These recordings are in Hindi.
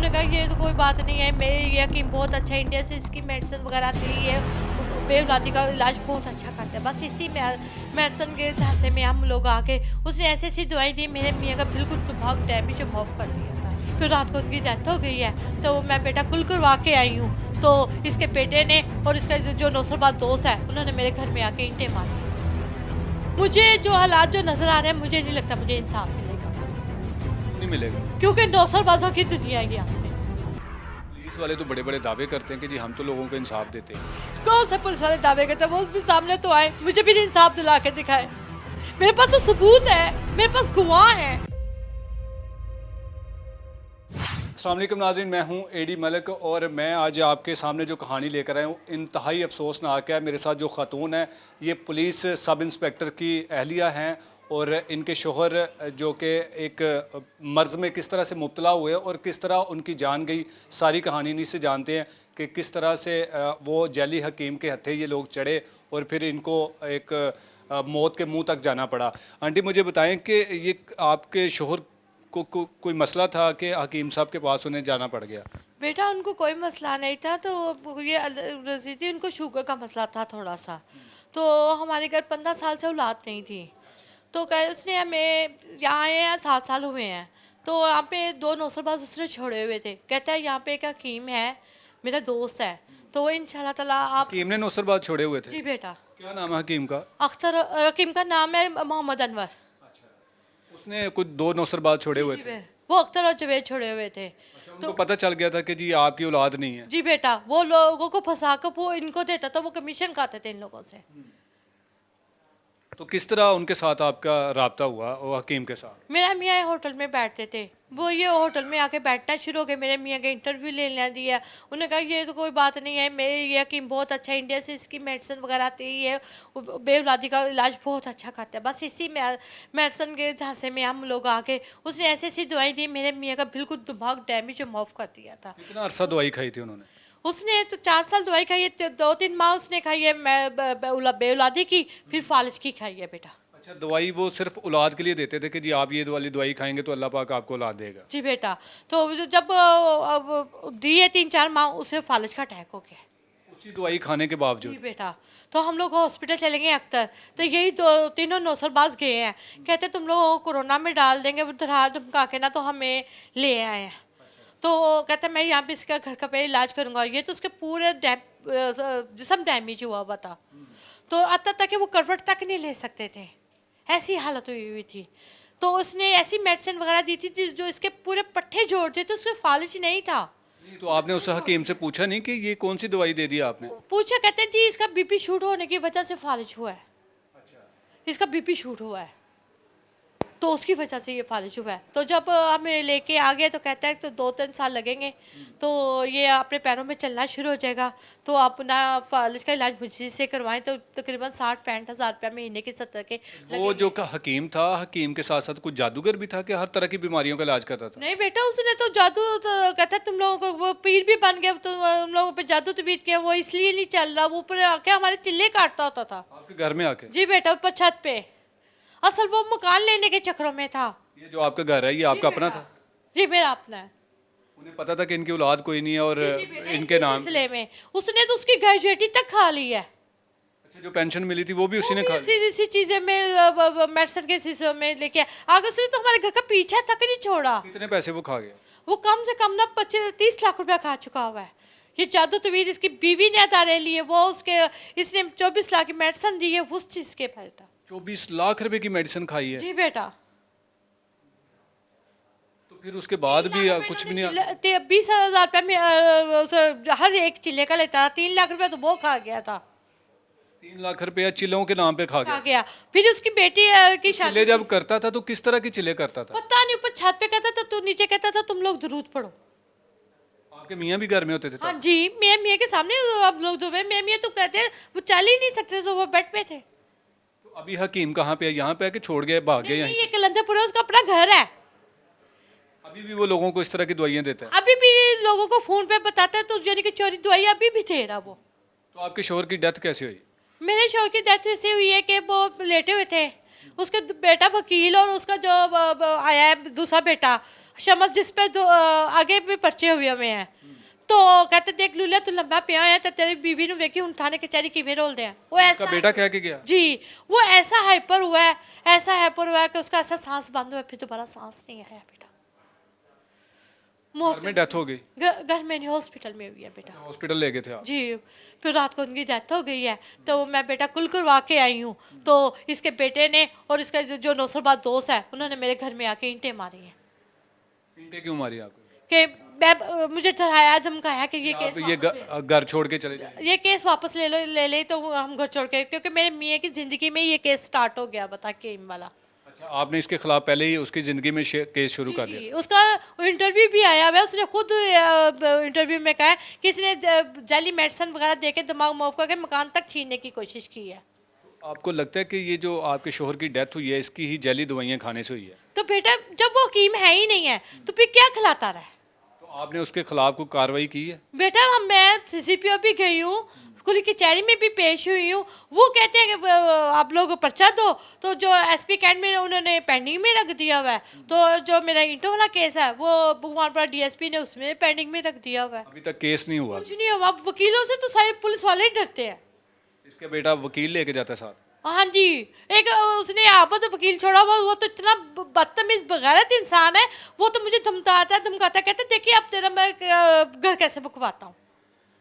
उन्होंने कहा ये तो कोई बात नहीं है, मेरे ये हकीम बहुत अच्छा है, इंडिया से इसकी मेडिसिन वगैरह आती है, बेवलादी का इलाज बहुत अच्छा करता है। बस इसी में मेडिसिन के झांसे में हम लोग आके उसने ऐसी ऐसी दवाई दी, मेरे मियाँ का बिल्कुल दिमाग डैमेज ऑफ कर दिया था। फिर रात को उनकी डेथ हो गई है, तो मैं बेटा कुल करवा के आई हूँ। तो इसके बेटे ने और इसका जो नौसरबाज दोस्त है, उन्होंने मेरे घर में आके ईंटें मारी। मुझे जो हालात जो नजर आ रहे हैं, मुझे नहीं लगता मुझे इंसाफ मिलेगा, नहीं मिलेगा। क्योंकि नौसरबाजों की दुनिया है यहाँ पे। पुलिस वाले तो बड़े बड़े दावे करते हैं कि जी हम तो लोगों को इंसाफ देते हैं। कौन से पुलिस वाले दावे करते हैं? वो भी सामने तो आए, मुझे भी इंसाफ दिला के दिखाए। मेरे पास तो सबूत है, मेरे पास गवाह है। अस्सलाम वालेकुम नाज़रीन, मैं हूं एडी मलिक और मैं आज आपके सामने जो कहानी लेकर आया हूं इंतहाई अफसोसनाक है। मेरे साथ जो ख़ातून है ये पुलिस सब इंस्पेक्टर की अहलिया हैं और इनके शोहर जो कि एक मर्ज़ में किस तरह से मुब्तला हुए और किस तरह उनकी जान गई। सारी कहानी इन्हीं से जानते हैं कि किस तरह से वो जैली हकीम के हथे ये लोग चढ़े और फिर इनको एक मौत के मुंह तक जाना पड़ा। आंटी मुझे बताएं कि ये आपके शोहर कोई मसला था कि हकीम साहब के पास उन्हें जाना पड़ गया? बेटा उनको कोई मसला नहीं था, तो ये रजी थी, उनको शुगर का मसला था थोड़ा सा। तो हमारे घर 15 साल से औलाद नहीं थी, तो कह उसने हमें यहाँ आए हैं 7 साल हुए हैं। तो यहाँ पे 2 नौसरबाज उसने छोड़े हुए थे। कहता है यहाँ पे एक हकीम है, मेरा दोस्त है, तो वो इंशाल्लाह ताला आप। हकीम ने नौसरबाज छोड़े हुए थे? जी बेटा। क्या नाम है हकीम का? अख्तर हकीम का नाम है मोहम्मद अनवर। उसने कुछ 2 नौसरबाज छोड़े हुए थे? वो अख्तर और जवेद छोड़े हुए थे। उनको पता चल गया था कि जी आपकी औलाद नहीं है? जी बेटा, वो लोगों को फंसा कर वो इनको देता था, वो कमीशन खाते थे इन लोगों से। तो किस तरह उनके साथ आपका राब्ता हुआ और हकीम के साथ? मेरा मियाँ होटल में बैठते थे, वो ये होटल में आके बैठना शुरू हो गए। मेरे मियाँ के इंटरव्यू लेने दिया, उन्होंने कहा ये तो कोई बात नहीं है, मेरे ये हकीम बहुत अच्छा है, इंडिया से इसकी मेडिसिन वगैरह आती है, बेवलादी का इलाज बहुत अच्छा करता है। बस इसी में मेडिसिन के झांसे में हम लोग आके उसने ऐसी ऐसी दवाई दी, मेरे मियाँ का बिल्कुल दिमाग डैमेज ऑफ कर दिया था। कितना अरसा दवाई खाई थी उन्होंने? उसने तो 4 साल दवाई खाई है, 2-3 माह उसने खाई है बेवलादी की, फिर फालिज की खाई है बेटा। अच्छा, दवाई वो सिर्फ औलाद के लिए देते थे कि जी आप ये वाली दवाई खाएंगे तो अल्लाह पाक आपको औलाद देगा? जी बेटा। तो जब दिए 3-4 माह, उसे फालिज का अटैक हो गया। उसी दवाई खाने के जी बावजूद? बेटा। तो हम लोग हॉस्पिटल चले गए अख्तर, तो यही 2-3 नौसरबाज गए हैं, कहते तुम लोग कोरोना में डाल देंगे, धरा धमका के ना, तो हमें ले आए हैं। तो कहता मैं यहाँ पे इसका घर का पहले इलाज करूँगा। ये तो उसके पूरे जिसम डैमेज हुआ हुआ था, तो अब तक कि वो करवट तक नहीं ले सकते थे, ऐसी हालत हुई हुई थी। तो उसने ऐसी मेडिसिन वगैरह दी थी जो इसके पूरे पट्टे जोड़ थे, तो उसके फालिज नहीं था। नहीं तो आपने उस हकीम से पूछा नहीं कि ये कौन सी दवाई दे दी आपने? पूछा, कहते हैं जी इसका बीपी शूट होने की वजह से फालिज हुआ है, इसका बीपी शूट हुआ है, तो उसकी वजह से ये फालिज हुआ है। तो जब हमें लेके आ गए तो कहता है तो 2-3 साल लगेंगे, तो ये अपने पैरों में चलना शुरू हो जाएगा, तो अपना फालिज का इलाज मुझे से करवाएं, तो तकरीबन 60-65 हज़ार रुपया महीने के 70 के वो जो हकीम था, हकीम के साथ साथ कुछ जादूगर भी था कि हर तरह की बीमारियों का इलाज करता था? नहीं बेटा, उसने तो जादू, तो कहता है तुम लोगों को वो पीर भी बन गया, तो तुम लोगों पे जादू तवीज किया, वो इसलिए नहीं चल रहा, वो ऊपर आके हमारे चिल्ले काटता होता था। आपके घर में आके? जी बेटा, ऊपर छत पे। असल वो मकान लेने के चक्करों में था। ये जो आपका घर है ये आपका अपना था? जी मेरा अपना है। उन्हें पता था कि इनकी औलाद कोई नहीं है और जी बेटा, इनके इसी नाम? सिलसिले में उसने तो उसकी ग्रेजुएटी तक खा ली है। अच्छा, जो पेंशन मिली थी वो भी उसी ने खा ली? इसी चीजें में मेडिसिन के सिलसिले में लेके आगे उसने तो हमारे घर का पीछा तक नहीं छोड़ा। कितने पैसे वो खा गया? वो कम से कम ना 25-30 लाख रुपया खा चुका हुआ है। ये जादू तवीज इसकी बीवी ने अदारे लिए, वो उसके इसने 24 लाख की मेडिसिन दी है उस चीज के बेटा। 24 लाख रुपए की मेडिसिन खाई है? जी बेटा। तो फिर उसके बाद भी कुछ भी नहीं? 20,000 रुपया में हर एक चिल्ले का लेता था। 3 लाख रुपया तो वो खा गया था। 3 लाख रुपया चिल्लों के नाम पे खा खा गया? गया। फिर उसकी बेटी की शादी। चिल्ले जब करता था तो किस तरह की चिल्ले करता था? पता नहीं, ऊपर छत पे कहता था, तो नीचे कहता था तुम लोग दरूद पढ़ो। आपके मियाँ भी घर में होते थे हाँ तब? जी, मियाँ मियाँ के सामने अब लोग तो मियाँ मियाँ तो कहते हैं, वो चल ही नहीं सकते, तो वो बेड पे थे। तो अभी हकीम कहाँ पे है? यहाँ पे आके छोड़ गए, भाग गए नहीं, यहीं ये से? कलंदरपुर है, उसका अपना घर है। अभी भी वो लोगों को इस तरह की दवाइयाँ देता है? अभी भी लोगों को फोन पे बताता है, तो यानी कि चोरी दवाई अभी भी दे रहा वो। तो आपके शोहर की डेथ कैसे हुई? मेरे शौहर की डेथ ऐसी हुई है कि वो लेटे हुए थे, उसके बेटा वकील और उसका जो आया है दूसरा बेटा, शमस जिस पे आगे भी पर्चे हुए हैं। तो कहते देख लूलिया तू लंबा पिया है तो तेरी बीवी ने वेखी उठाने के चारी किवें रोल दे वो उसका ऐसा बेटा कह के गया? जी वो ऐसा हाइपर हुआ है, ऐसा हाइपर हुआ है कि उसका ऐसा सांस बंद हुआ, फिर दोबारा सांस नहीं आया बेटा। घर में डेथ हो गई? घर में नहीं, हॉस्पिटल में हुई है बेटा। हॉस्पिटल ले गए थे आप? जी फिर रात को उनकी डेथ हो गई है, तो मैं बेटा कुल करवा के आई हूँ। तो इसके बेटे ने और इसका जो नौसरबाज दोस्त है उन्होंने मेरे घर में आके ईंटें मारी हैं। ईंटें क्यों मारी आपको? कि मुझे डराया धमकाया कि ये आप केस ये घर छोड़ के चले जाए? ये केस वापस ले ले तो हम घर छोड़ के, क्योंकि मेरे मियाँ की ज़िंदगी में ये केस स्टार्ट हो गया बता के इन वाला। अच्छा, आपने इसके खिलाफ पहले ही उसकी ज़िंदगी में केस शुरू कर जी, दिया? उसका इंटरव्यू भी आया हुआ है, उसने खुद इंटरव्यू में कहा है कि इसने जाली मेडिसिन वगैरह दे के दिमाग मुआफ करके मकान तक छीनने की कोशिश की है। आपको लगता है कि ये जो आपके शोहर की डेथ हुई है इसकी ही जैली दवाइयाँ खाने से हुई है? तो बेटा जब वो हकीम है ही नहीं है तो फिर क्या खिलाता रहा है? तो आपने उसके खिलाफ कोई कार्रवाई की है? बेटा मैं CCPO भी गई हूँ, खुली कचहरी में भी पेश हुई हूँ। वो कहते हैं कि आप लोग पर्चा दो, तो जो SP कैंट में उन्होंने पेंडिंग में रख दिया हुआ है। तो जो मेरा ईंटों वाला केस है वो भगवानपुरा DSP ने उसमें पेंडिंग में रख दिया हुआ है। अभी तक केस नहीं हुआ? कुछ नहीं हुआ। अब वकीलों से तो सारे पुलिस वाले ही डरते हैं। इसका बेटा वकील लेके जाता है साथ? हाँ जी, एक उसने आप तो वकील छोड़ा हुआ, वो तो इतना बदतमीज बगैरत इंसान है। वो तो मुझे धमकाता कहते देखिए अब तेरा मैं घर कैसे बुकवाता हूँ।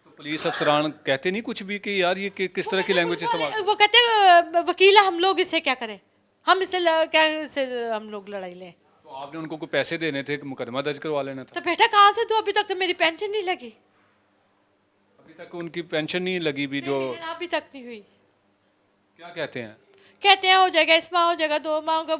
तो पुलिस अफसरान कहते नहीं कुछ भी कि यार ये किस तरह की लैंग्वेज इस्तेमाल? वो कहते वकील है, हम लोग इससे क्या करें, हम क्या इससे हम लोग लड़ाई लें। तो आपने उनको कोई पैसे देने थे कि मुकदमा दर्ज करवा लेना था? तो बेटा कहाँ से दूँ, अभी तक तो मेरी पेंशन नहीं लगी। अभी तक उनकी पेंशन नहीं लगी भी जो? अभी तक नहीं हुई। क्या कहते हैं? कहते हैं हो जाएगा, इस माह हो जाएगा, 2 माह का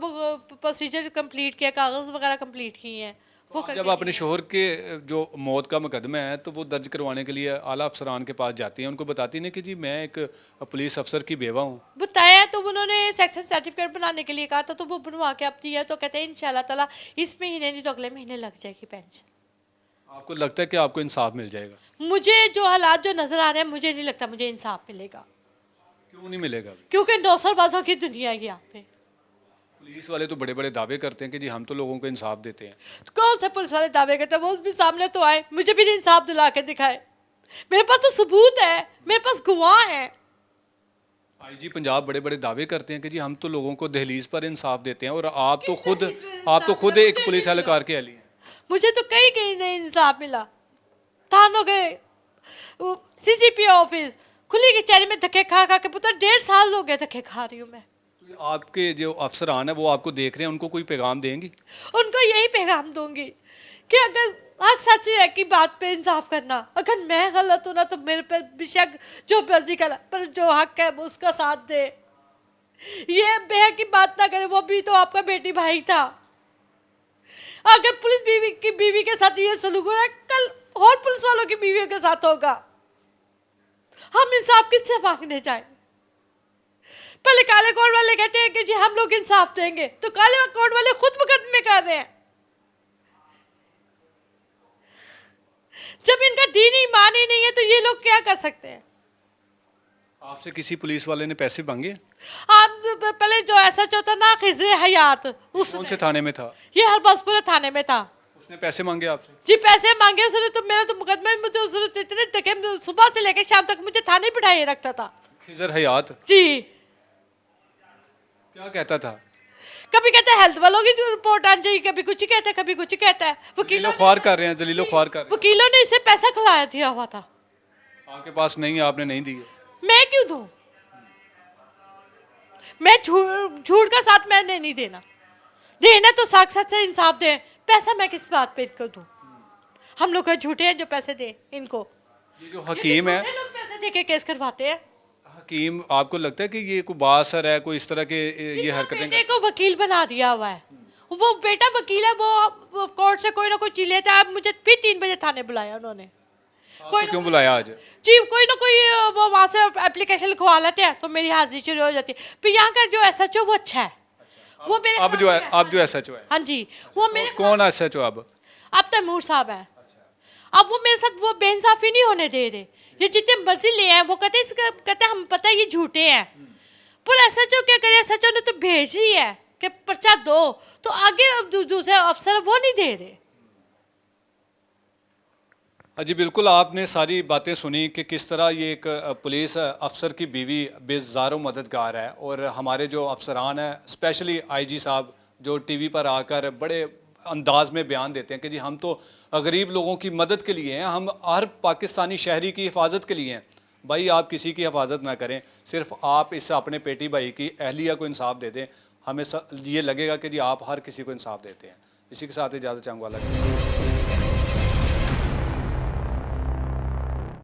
प्रोसीजर कंप्लीट किया, कागज वगैरह कंप्लीट किए हैं। तो आप जब अपने शोहर के जो मौत का मुकदमा है तो वो दर्ज करवाने के लिए आला अफसरान के पास जाती हैं, उनको बताती नहीं कि जी मैं एक पुलिस अफसर की बेवा हूँ? बताया तो उन्होंने सेक्शन सर्टिफिकेट बनाने के लिए कहा था, तो वो बनवा के अब दिया। तो कहते हैं इंशाल्लाह ताला इस महीने नहीं तो अगले महीने लग जाएगी पेंशन। आपको लगता है कि आपको इंसाफ मिल जाएगा? मुझे जो हालात जो नजर आ रहे हैं मुझे नहीं लगता मुझे इंसाफ मिलेगा। क्यों नहीं मिलेगा? क्योंकि नौसरबाजों की दुनिया है यहाँ पे। पुलिस वाले तो बड़े बड़े दावे करते हैं कि जी हम तो लोगों को इंसाफ देते हैं। तो कौन से पुलिस वाले दावे करते हैं? वो भी सामने तो आए, मुझे भी इंसाफ दिला के दिखाए। मेरे पास तो सबूत है, मेरे पास गवाह है। IG पंजाब बड़े बड़े दावे करते हैं कि जी हम तो लोगों को दहलीज पर इंसाफ देते हैं, और आप तो खुद एक पुलिस एहलकार के अहली हैं। मुझे तो कहीं कहीं नहीं इंसाफ मिला। थानों गए, CCPO ऑफिस, खुली कचहरी में धक्के खा खा के पुत्र 1.5 साल हो गए धक्के खा रही हूँ मैं। तो आपके जो अफसरान है वो आपको देख रहे हैं, उनको कोई पैगाम देंगी? उनको यही पैगाम दूंगी कि अगर हक सच है की बात पे इंसाफ करना, अगर मैं गलत हूँ ना तो मेरे पे बेशक जो मर्जी करा, पर जो हक है वो उसका साथ दे। ये बेहद की बात ना करे, वो भी तो आपका बेटी भाई था। अगर पुलिस बीवी के साथ ये सलूक हो रहा है, कल और पुलिस वालों की बीवियों के साथ होगा। हम इंसाफ किससे मांगने जाए? पहले काले कोट वाले कहते हैं कि जी हम लोग इंसाफ देंगे, तो काले कोट वाले खुद मुकदमे कर रहे हैं। जब इनका दीन ईमान ही नहीं है तो ये लोग क्या कर सकते हैं? आपसे किसी पुलिस वाले ने पैसे मांगे? आप पहले जो SHO था ना खिजरे हयात, कौन से थाने में था? ये हरबसपुर थाने में था। उसने पैसे मांगे आपसे? जी पैसे मांगे उसने, तो मेरा तो मुकदमा मुझे उसने इतने धक्के सुबह से लेकर शाम तक मुझे थाने बिठाए रखता था। खिजर हयात जी क्या कहता था? कभी कहता है हेल्थ वालों की रिपोर्ट आ जाएगी, कभी कुछ कहता है, कभी कुछ कहता है। वकीलों ख्वार कर रहे हैं, जलीलो ख्वार कर रहे हैं। वकीलों ने इसे पैसा खिलाया दिया हुआ था। आपके पास नहीं है, आपने नहीं दिए? मैं क्यों दूं? मैं झूठ का साथ मैंने नहीं देना। देना तो साक्षात से इंसाफ दे, पैसा मैं किस बात पे इनको दूं? हम लोग झूठे हैं जो पैसे दे इनको। ये जो हकीम है, लोग पैसे दे के केस करवाते हैं। हकीम आपको लगता है कि ये कोई बासर है, कोई इस तरह के ये हरकतें? बेटे को वकील बना दिया हुआ है, वो बेटा वकील है, वो कोर्ट से कोई ना कोई चीज लेता है। अब मुझे फिर 3 बजे थाने बुलाया उन्होंने। कोई क्यों बुलाया आज? जी कोई ना कोई वो वहाँ से एप्लीकेशन लिखवा लेते हैं तो मेरी हाजिरी शुरू हो जाती है। फिर यहाँ का जो SHO वो अच्छा है। वो मेरे अब जो SHO है? हाँ जी वो मेरे कौन SHO अब तैमूर साहब है। अब वो मेरे साथ वो बेइंसाफी नहीं होने दे रहे। ये जितने मर्जी ले आए वो कहते हम पता है ये झूठे हैं, पर SHO क्या करे? SHO ने तो भेज दी है कि पर्चा दो, तो आगे दूसरे अफसर वो नहीं दे रहे। जी बिल्कुल, आपने सारी बातें सुनी कि किस तरह ये एक पुलिस अफसर की बीवी बेज़ारो मददगार है, और हमारे जो अफसरान हैं स्पेशली आईजी साहब जो टीवी पर आकर बड़े अंदाज में बयान देते हैं कि जी हम तो गरीब लोगों की मदद के लिए हैं, हम हर पाकिस्तानी शहरी की हिफाजत के लिए हैं। भाई आप किसी की हिफाजत ना करें, सिर्फ आप इस अपने पेटी भाई की अहलिया को इंसाफ दे दें, हमें ये लगेगा कि जी आप हर किसी को इंसाफ देते हैं। इसी के साथ इजाज़त चाहूँगा।